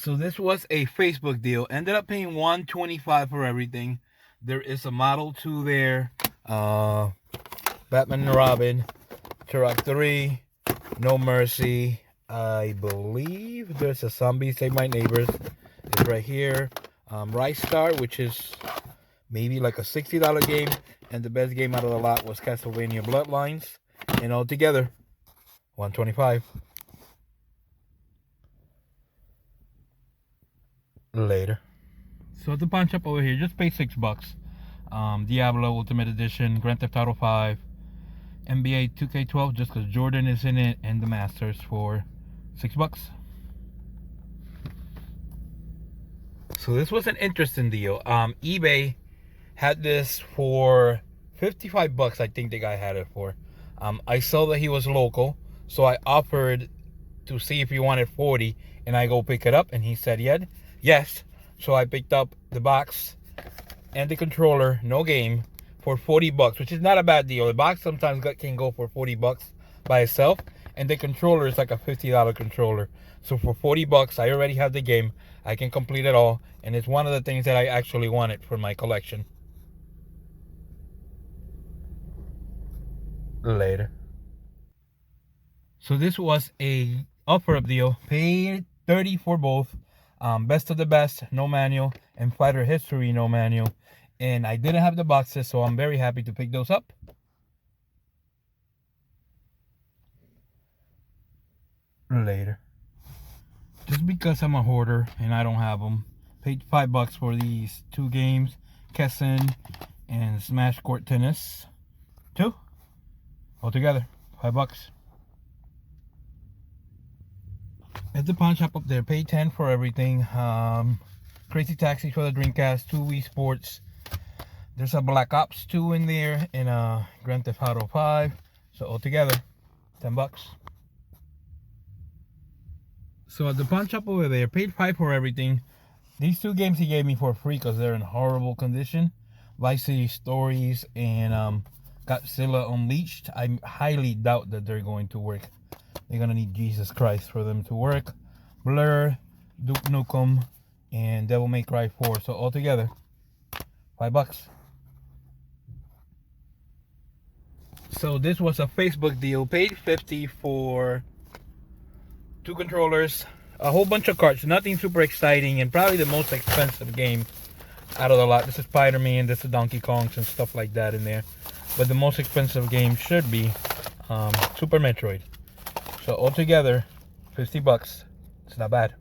So this was a Facebook deal. Ended up paying $125 for everything. There is a Model 2 there. Batman and Robin. Turok 3. No Mercy. I believe there's a Zombie Save My Neighbors. It's right here. Rise Star, which is maybe like a $60 game. And the best game out of the lot was Castlevania Bloodlines. And altogether, $125. Later. So at the pawn shop over here, just pay $6. Diablo Ultimate Edition, Grand Theft Auto 5, NBA 2K12, just because Jordan is in it, and the Masters for $6. So this was an interesting deal. eBay had this for $55. I think the guy had it for. I saw that he was local, so I offered to see if he wanted 40, and I go pick it up, and he said yes. So I picked up the box and the controller, no game, for $40, which is not a bad deal. The box sometimes can go for $40 by itself, and the controller is like a $50 controller. So for $40, I already have the game. I can complete it all, and it's one of the things that I actually wanted for my collection. Later. So this was a offer up deal. Paid $30 for both. Best of the Best, no manual, and Fighter History, no manual. And I didn't have the boxes, so I'm very happy to pick those up. Later. Just because I'm a hoarder and I don't have them. Paid $5 for these two games, Kessen and Smash Court Tennis 2. Altogether, $5. At the pawn shop up there, paid $10 for everything. Crazy Taxi for the Dreamcast, 2 Wii Sports. There's a Black Ops 2 in there, and a Grand Theft Auto 5. So altogether, $10. So at the pawn shop over there, paid $5 for everything. These two games he gave me for free because they're in horrible condition. Vice City Stories and Godzilla Unleashed. I highly doubt that they're going to work. They're gonna need Jesus Christ for them to work. Blur, Duke Nukem, and Devil May Cry 4. So altogether, $5. So this was a Facebook deal. Paid $50 for 2 controllers, a whole bunch of cards. Nothing super exciting, and probably the most expensive game out of the lot. This is Spider-Man, this is Donkey Kongs and stuff like that in there. But the most expensive game should be Super Metroid. So altogether, $50. It's not bad.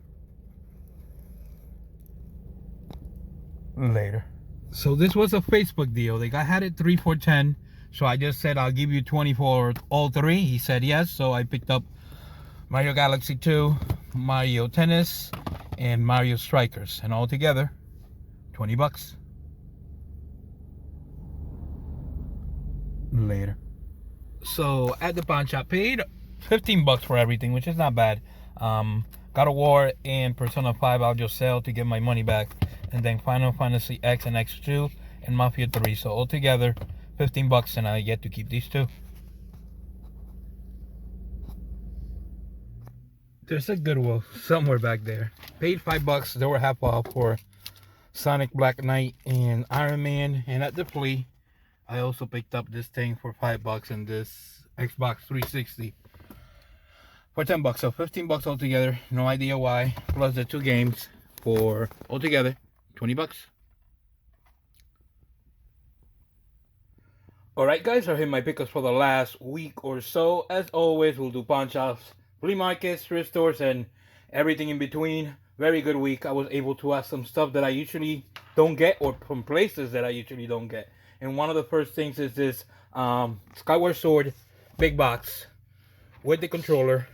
Later. So this was a Facebook deal. The guy had it 3 for $10. So I just said I'll give you 20 for all 3. He said yes. So I picked up Mario Galaxy 2, Mario Tennis, and Mario Strikers. And altogether, $20. Later. So at the pawn shop, paid $15 for everything, which is not bad. God of War and Persona 5 I'll just sell to get my money back, and then Final Fantasy X and X2 and Mafia 3. So altogether, $15, and I get to keep these 2. There's a Goodwill somewhere back there. Paid $5. They were half off for Sonic Black Knight and Iron Man. And at the flea, I also picked up this thing for $5 and this Xbox 360 for $10. So $15 altogether. No idea why. Plus the 2 games for altogether $20. Alright guys, I hit my pickups for the last week or so. As always, we'll do pawn shops, flea markets, thrift stores, and everything in between. Very good week. I was able to ask some stuff that I usually don't get, or from places that I usually don't get. And one of the first things is this Skyward Sword big box with the controller.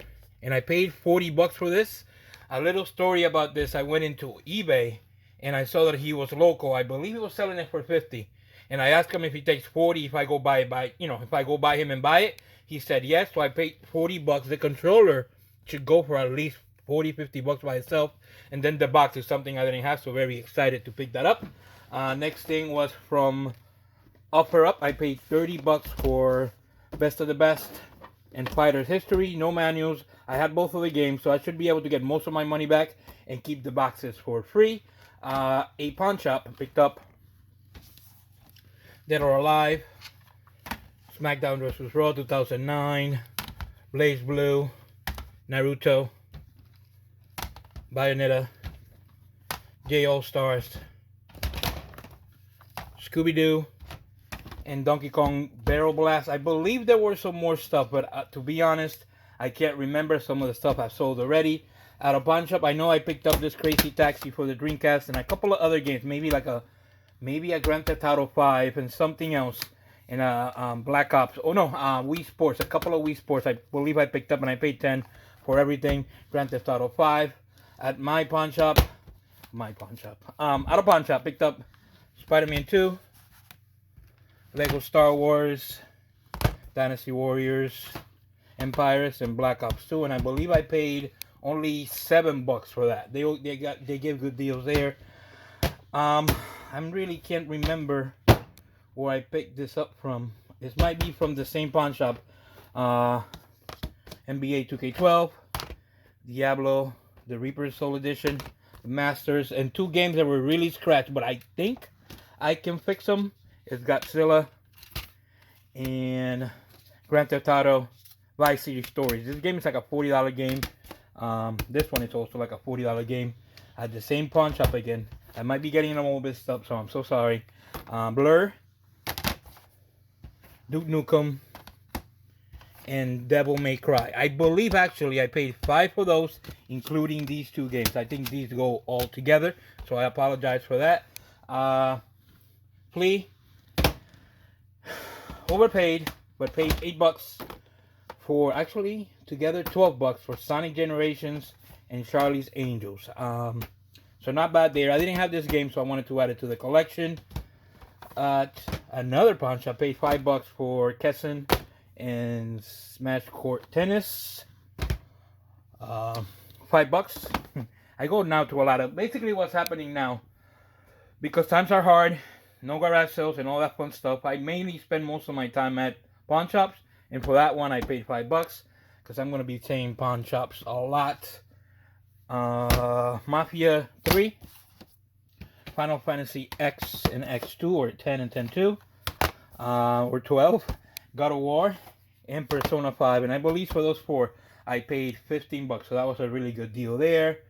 And I paid $40 for this. A little story about this. I went into eBay and I saw that he was local. I believe he was selling it for $50. And I asked him if he takes $40 if I go buy if I go buy him and buy it. He said yes, so I paid $40. The controller should go for at least $40-50 by itself, and then the box is something I didn't have, so very excited to pick that up. Next thing was from Offer Up. I paid $30 for Best of the Best, and Fighters History. No manuals. I had both of the games, so I should be able to get most of my money back and keep the boxes for free. A pawn shop picked up Dead or Alive, SmackDown vs. Raw 2009, Blaze Blue, Naruto, Bayonetta, J All Stars, Scooby-Doo, and Donkey Kong Barrel Blast. I believe there were some more stuff, but to be honest, I can't remember. Some of the stuff I've sold already. At a pawn shop, I know I picked up this Crazy Taxi for the Dreamcast and a couple of other games, maybe a Grand Theft Auto 5 and something else, and Black Ops. Oh no, Wii Sports, a couple of Wii Sports I believe I picked up, and I paid 10 for everything. Grand Theft Auto 5. At my pawn shop, at a pawn shop, picked up Spider-Man 2, Lego Star Wars, Dynasty Warriors, Empires, and Black Ops 2, and I believe I paid only $7 for that. They give good deals there. I really can't remember where I picked this up from. This might be from the same pawn shop. NBA 2K12, Diablo, the Reaper's Soul Edition, the Masters, and 2 games that were really scratched, but I think I can fix them. It's Godzilla and Grand Theft Auto Vice City Stories. This game is like a $40 game. This one is also like a $40 game. At the same pawn shop again. I might be getting them all mixed up, so I'm so sorry. Blur, Duke Nukem, and Devil May Cry. I believe actually I paid $5 for those, including these 2 games. I think these go all together, so I apologize for that. Flea, overpaid, but paid $8 for, actually together $12 for Sonic Generations and Charlie's Angels. So not bad there. I didn't have this game, so I wanted to add it to the collection. At another pawn shop, paid $5 for Kessen and Smash Court Tennis. $5. I go now to a lot of, basically what's happening now, because times are hard, no garage sales and all that fun stuff, I mainly spend most of my time at pawn shops, and for that one I paid $5 because I'm going to be saying pawn shops a lot. Mafia 3, Final Fantasy X and X2, or 10 and 10-2, or 12, God of War, and Persona 5, and I believe for those 4 I paid $15, so that was a really good deal there.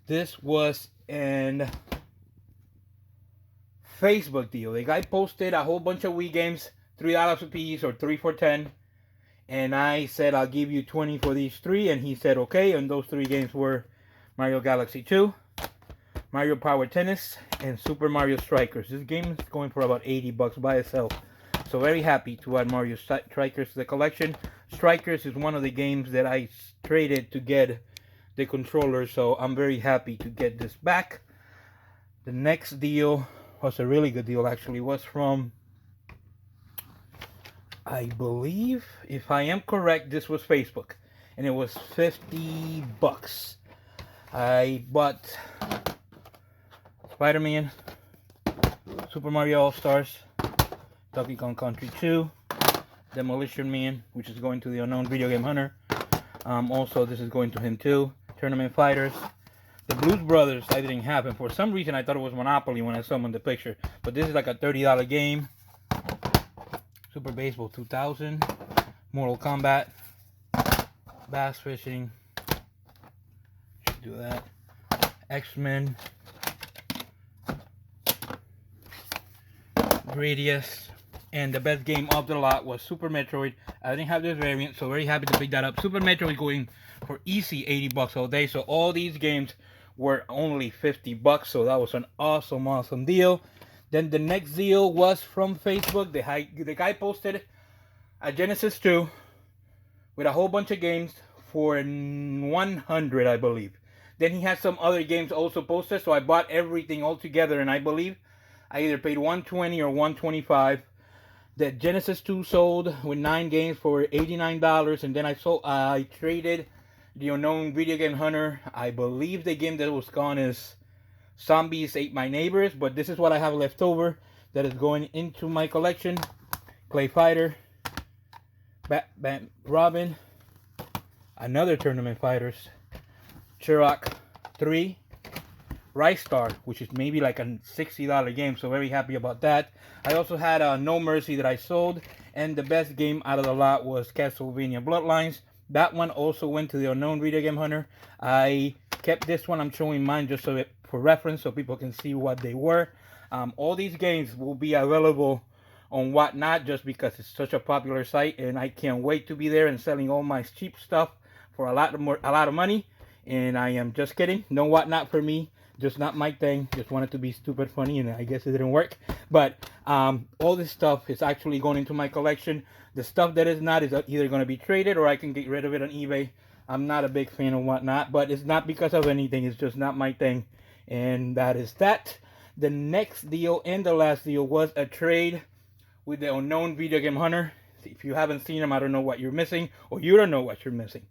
This was an Facebook deal. The guy posted a whole bunch of Wii games, $3 a piece, or 3 for 10, and I said I'll give you 20 for these 3, and he said okay, and those 3 games were Mario Galaxy 2, Mario Power Tennis, and Super Mario Strikers. This game is going for about $80 by itself. So very happy to add Mario Strikers to the collection. Strikers is one of the games that I traded to get the controller, so I'm very happy to get this back. The next deal was a really good deal, actually. Was from, I believe, if I am correct, this was Facebook, and it was $50. I bought Spider-Man, Super Mario All-Stars, Donkey Kong Country 2, Demolition Man, which is going to the unknown video game hunter. Also, this is going to him too. Tournament Fighters. The Blues Brothers I didn't have, and for some reason I thought it was Monopoly when I saw them in the picture. But this is like a $30 game. Super Baseball 2000, Mortal Kombat, Bass Fishing. Should do that. X-Men, Gradius, and the best game of the lot was Super Metroid. I didn't have this variant, so very happy to pick that up. Super Metroid going for easy $80 all day. So all these games were only $50, so that was an awesome deal. Then the next deal was from Facebook. The guy posted a Genesis 2 with a whole bunch of games for $100, I believe. Then he had some other games also posted, so I bought everything all together, and I believe I either paid $120 or $125. The Genesis 2 sold with 9 games for $89, and then I traded the unknown video game hunter. I believe the game that was gone is Zombies Ate My Neighbors, but this is what I have left over that is going into my collection. Clay Fighter, Batman Robin, another Tournament Fighters, Turok 3, Rice Star, which is maybe like a $60 game, so very happy about that. I also had No Mercy that I sold, and the best game out of the lot was Castlevania Bloodlines. That one also went to the Unknown Video Game Hunter. I kept this one. I'm showing mine just for reference so people can see what they were. All these games will be available on Whatnot just because it's such a popular site, and I can't wait to be there and selling all my cheap stuff for a lot of money. And I am just kidding. No Whatnot for me. Just not my thing. Just wanted to be stupid funny, and I guess it didn't work. But all this stuff is actually going into my collection. The stuff that is not is either going to be traded or I can get rid of it on eBay. I'm not a big fan of Whatnot, but it's not because of anything. It's just not my thing. And that is that. The next deal and the last deal was a trade with the Unknown Video Game Hunter. If you haven't seen him, I don't know what you're missing, or you don't know what you're missing.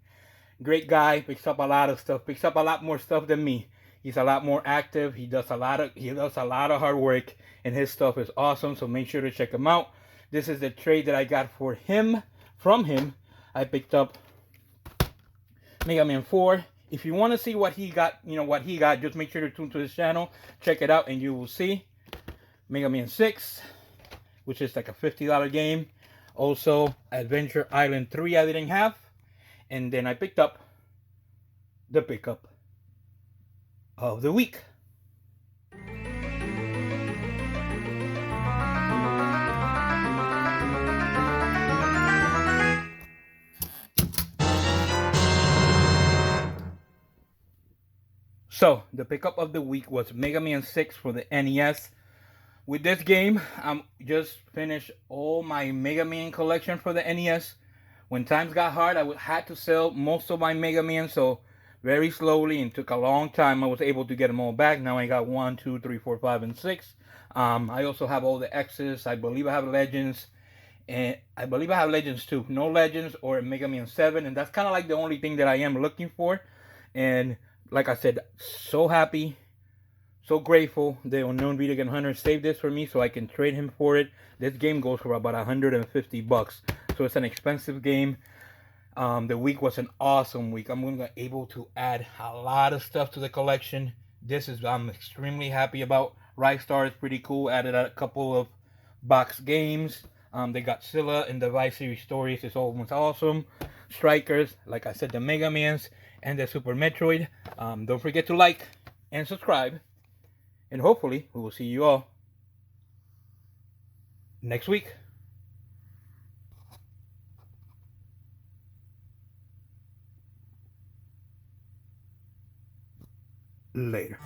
Great guy, picks up a lot of stuff, picks up a lot more stuff than me. He's a lot more active. He does a lot of hard work, and his stuff is awesome. So make sure to check him out. This is the trade that I got from him. I picked up Mega Man 4. If you want to see what he got, just make sure to tune to his channel. Check it out, and you will see Mega Man 6, which is like a $50 game. Also, Adventure Island 3 I didn't have, and then I picked up the pickup of the week. So, the pickup of the week was Mega Man 6 for the NES. With this game, I'm just finished all my Mega Man collection for the NES. When times got hard, I had to sell most of my Mega Man, so very slowly and took a long time. I was able to get them all back. Now I got 1, 2, 3, 4, 5, and 6. I also have all the X's. I believe I have Legends, and I believe I have Legends too. No Legends or Mega Man 7, and that's kind of like the only thing that I am looking for. And like I said, so happy, so grateful the Unknown Video Game Hunter saved this for me so I can trade him for it. This game goes for about $150, so it's an expensive game. The week was an awesome week. I'm able to add a lot of stuff to the collection. I'm extremely happy about. Rice Star is pretty cool. Added a couple of box games. They got Godzilla and the Vice Series stories. It's almost awesome. Strikers, like I said, the Mega Mans and the Super Metroid. Don't forget to like and subscribe. And hopefully we will see you all next week. Later.